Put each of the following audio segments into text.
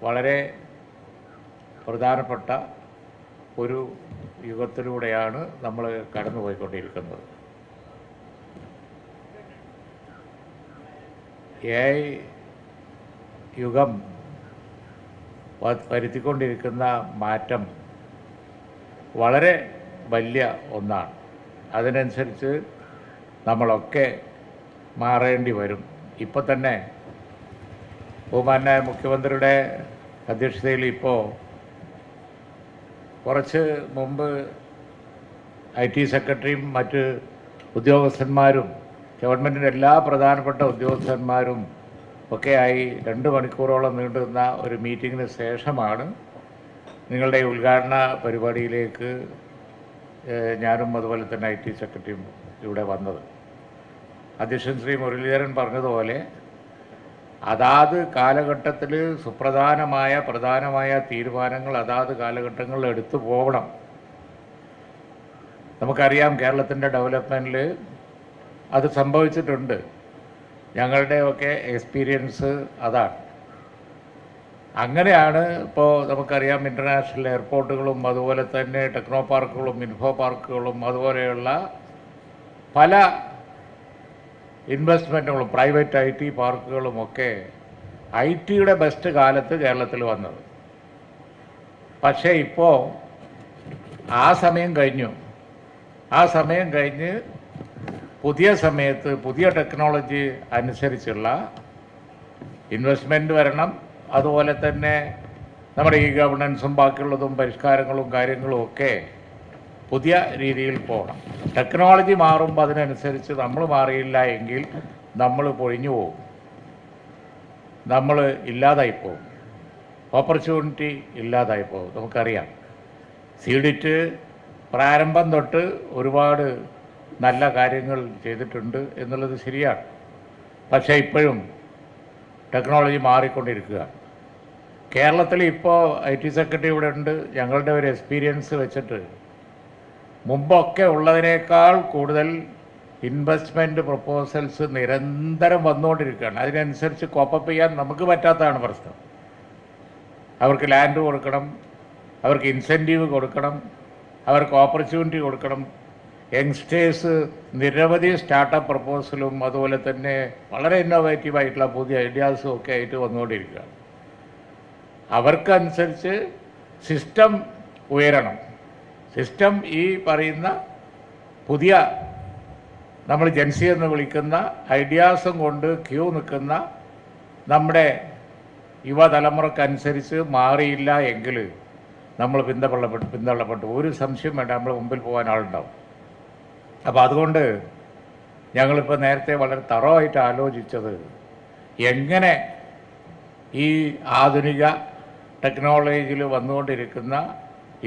വളരെ പ്രധാനപ്പെട്ട ഒരു യുഗത്തിലൂടെയാണ് നമ്മൾ കടന്നുപോയിക്കൊണ്ടിരിക്കുന്നത്. AI യുഗം വരുത്തിക്കൊണ്ടിരിക്കുന്ന മാറ്റം വളരെ വലിയ ഒന്നാണ്. അതിനനുസരിച്ച് നമ്മളൊക്കെ മാറേണ്ടി വരും. ഇപ്പം തന്നെ ബഹുമാന്യ മുഖ്യമന്ത്രിയുടെ അധ്യക്ഷതയിൽ ഇപ്പോൾ കുറച്ച് മുമ്പ് IT സെക്രട്ടറിയും മറ്റ് ഉദ്യോഗസ്ഥന്മാരും ഗവൺമെൻറ്റിൻ്റെ എല്ലാ പ്രധാനപ്പെട്ട ഉദ്യോഗസ്ഥന്മാരും ഒക്കെയായി 2 മണിക്കൂറോളം നീണ്ടുനിന്ന ഒരു മീറ്റിങ്ങിന് ശേഷമാണ് നിങ്ങളുടെ ഉദ്ഘാടന പരിപാടിയിലേക്ക് ഞാനും അതുപോലെ തന്നെ IT സെക്രട്ടറിയും ഇവിടെ വന്നത്. അധ്യക്ഷൻ ശ്രീ മുരളീധരൻ പറഞ്ഞതുപോലെ അതാത് കാലഘട്ടത്തിൽ പ്രധാനമായ തീരുമാനങ്ങൾ അതാത് കാലഘട്ടങ്ങളിൽ എടുത്തു പോകണം. നമുക്കറിയാം കേരളത്തിൻ്റെ ഡെവലപ്മെൻറ്റിൽ അത് സംഭവിച്ചിട്ടുണ്ട്. ഞങ്ങളുടെയൊക്കെ എക്സ്പീരിയൻസ് അതാണ്. അങ്ങനെയാണ് ഇപ്പോൾ നമുക്കറിയാം ഇൻ്റർനാഷണൽ എയർപോർട്ടുകളും അതുപോലെ തന്നെ ടെക്നോ പാർക്കുകളും ഇൻഫോ പാർക്കുകളും അതുപോലെയുള്ള പല ഇൻവെസ്റ്റ്മെൻറ്റുകളും പ്രൈവറ്റ് IT പാർക്കുകളുമൊക്കെ IT-യുടെ ബെസ്റ്റ് കാലത്ത് കേരളത്തിൽ വന്നത്. പക്ഷേ ഇപ്പോൾ ആ സമയം കഴിഞ്ഞ് പുതിയ സമയത്ത് പുതിയ ടെക്നോളജി അനുസരിച്ചുള്ള ഇൻവെസ്റ്റ്മെൻറ്റ് വരണം. അതുപോലെ തന്നെ നമ്മുടെ ഈ ഗവർണൻസും ബാക്കിയുള്ളതും പരിഷ്കാരങ്ങളും കാര്യങ്ങളും ഒക്കെ പുതിയ രീതിയിൽ പോകണം. ടെക്നോളജി മാറുമ്പോൾ അതിനനുസരിച്ച് നമ്മൾ മാറിയില്ല എങ്കിൽ നമ്മൾ പൊഴിഞ്ഞു പോകും, നമ്മൾ ഇല്ലാതായി പോകും, ഓപ്പർച്യൂണിറ്റി ഇല്ലാതായി പോകും. നമുക്കറിയാം സീഡിറ്റ് പ്രാരംഭം തൊട്ട് ഒരുപാട് നല്ല കാര്യങ്ങൾ ചെയ്തിട്ടുണ്ട് എന്നുള്ളത് ശരിയാണ്. പക്ഷേ ഇപ്പോഴും ടെക്നോളജി മാറിക്കൊണ്ടിരിക്കുകയാണ്. കേരളത്തിൽ ഇപ്പോൾ IT സെക്രട്ടറി ഇവിടെ ഉണ്ട്. ഞങ്ങളുടെ ഒരു എക്സ്പീരിയൻസ് വെച്ചിട്ട് മുമ്പൊക്കെ ഉള്ളതിനേക്കാൾ കൂടുതൽ ഇൻവെസ്റ്റ്മെൻറ്റ് പ്രപ്പോസൽസ് നിരന്തരം വന്നുകൊണ്ടിരിക്കുകയാണ്. അതിനനുസരിച്ച് കോപ്പപ്പ് ചെയ്യാൻ നമുക്ക് പറ്റാത്തതാണ് പ്രശ്നം. അവർക്ക് ലാൻഡ് കൊടുക്കണം, അവർക്ക് ഇൻസെൻറ്റീവ് കൊടുക്കണം, അവർക്ക് ഓപ്പർച്യൂണിറ്റി കൊടുക്കണം. യങ്സ്റ്റേഴ്സ് നിരവധി സ്റ്റാർട്ടപ്പ് പ്രപ്പോസലും അതുപോലെ തന്നെ വളരെ ഇന്നോവേറ്റീവായിട്ടുള്ള പുതിയ ഐഡിയാസും ഒക്കെ ആയിട്ട് വന്നുകൊണ്ടിരിക്കുകയാണ്. അവർക്കനുസരിച്ച് സിസ്റ്റം ഉയരണം. സിസ്റ്റം ഈ പറയുന്ന പുതിയ നമ്മൾ ജൻസി എന്ന് വിളിക്കുന്ന ഐഡിയാസും കൊണ്ട് ക്യൂ നിൽക്കുന്ന നമ്മുടെ യുവതലമുറക്കനുസരിച്ച് മാറിയില്ല എങ്കിൽ നമ്മൾ പിന്തള്ളപ്പെട്ടു. ഒരു സംശയം വേണ്ട, നമ്മൾ മുമ്പിൽ പോകാൻ ആളുണ്ടാവും. അപ്പോൾ അതുകൊണ്ട് ഞങ്ങളിപ്പോൾ നേരത്തെ വളരെ തറവായിട്ട് ആലോചിച്ചത് എങ്ങനെ ഈ ആധുനിക ടെക്നോളജിയിൽ വന്നുകൊണ്ടിരിക്കുന്ന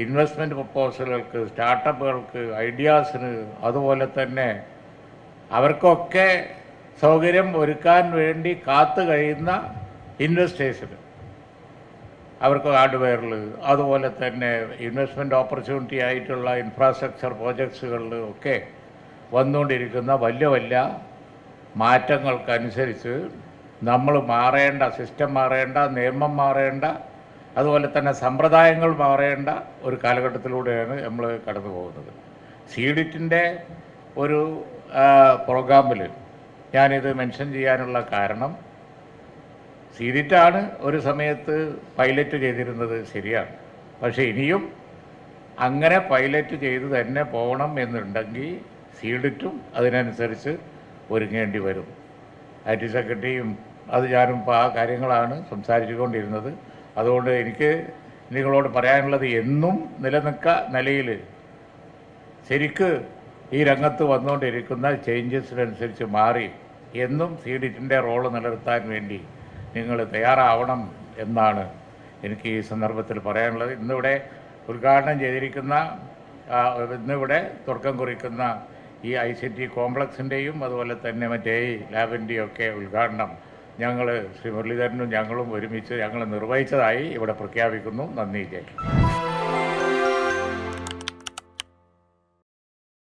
ഇൻവെസ്റ്റ്മെൻറ്റ് പ്രപ്പോസലുകൾക്ക്, സ്റ്റാർട്ടപ്പുകൾക്ക്, ഐഡിയാസിന്, അതുപോലെ തന്നെ അവർക്കൊക്കെ സൗകര്യം ഒരുക്കാൻ വേണ്ടി കാത്തു കഴിയുന്ന ഇൻവെസ്റ്റേഴ്സിന്, അവർക്ക് ഹാർഡ്വെയറിൽ അതുപോലെ തന്നെ ഇൻവെസ്റ്റ്മെൻറ്റ് ഓപ്പർച്യൂണിറ്റി ആയിട്ടുള്ള ഇൻഫ്രാസ്ട്രക്ചർ പ്രോജക്ട്സുകളിൽ ഒക്കെ വന്നുകൊണ്ടിരിക്കുന്ന വലിയ വലിയ മാറ്റങ്ങൾക്കനുസരിച്ച് നമ്മൾ മാറേണ്ട, സിസ്റ്റം മാറേണ്ട, നിയമം മാറേണ്ട, അതുപോലെ തന്നെ സമ്പ്രദായങ്ങൾ മാറേണ്ട ഒരു കാലഘട്ടത്തിലൂടെയാണ് നമ്മൾ കടന്നു പോകുന്നത്. സീഡിറ്റിൻ്റെ ഒരു പ്രോഗ്രാമിൽ ഞാനിത് മെൻഷൻ ചെയ്യാനുള്ള കാരണം, സീഡിറ്റാണ് ഒരു സമയത്ത് പൈലറ്റ് ചെയ്തിരുന്നത്, ശരിയാണ്. പക്ഷേ ഇനിയും അങ്ങനെ പൈലറ്റ് ചെയ്ത് തന്നെ പോകണം എന്നുണ്ടെങ്കിൽ സീഡിറ്റും അതിനനുസരിച്ച് ഒരുങ്ങേണ്ടി വരും. IT സെക്രട്ടറിയും ഞാനും ഇപ്പോൾ ആ കാര്യങ്ങളാണ് സംസാരിച്ചുകൊണ്ടിരുന്നത്. അതുകൊണ്ട് എനിക്ക് നിങ്ങളോട് പറയാനുള്ളത്, എന്നും നിലയിൽ ശരിക്ക് ഈ രംഗത്ത് വന്നുകൊണ്ടിരിക്കുന്ന ചേഞ്ചസിനനുസരിച്ച് മാറി എന്നും സീഡിറ്റിൻ്റെ റോള് നിലനിർത്താൻ വേണ്ടി നിങ്ങൾ തയ്യാറാവണം എന്നാണ് എനിക്ക് ഈ സന്ദർഭത്തിൽ പറയാനുള്ളത്. ഇന്നിവിടെ ഉദ്ഘാടനം ചെയ്തിരിക്കുന്ന, ഇന്നിവിടെ തുടക്കം കുറിക്കുന്ന ഈ ICT കോംപ്ലക്സിൻ്റെയും അതുപോലെ തന്നെ മറ്റേ ലാബിൻ്റെയും ഒക്കെ ഉദ്ഘാടനം ശ്രീ മുരളീധരനും ഞങ്ങളും ഒരുമിച്ച് ഞങ്ങൾ നിർവഹിച്ചതായി ഇവിടെ പ്രഖ്യാപിക്കുന്നു. നന്ദി. ജയ്.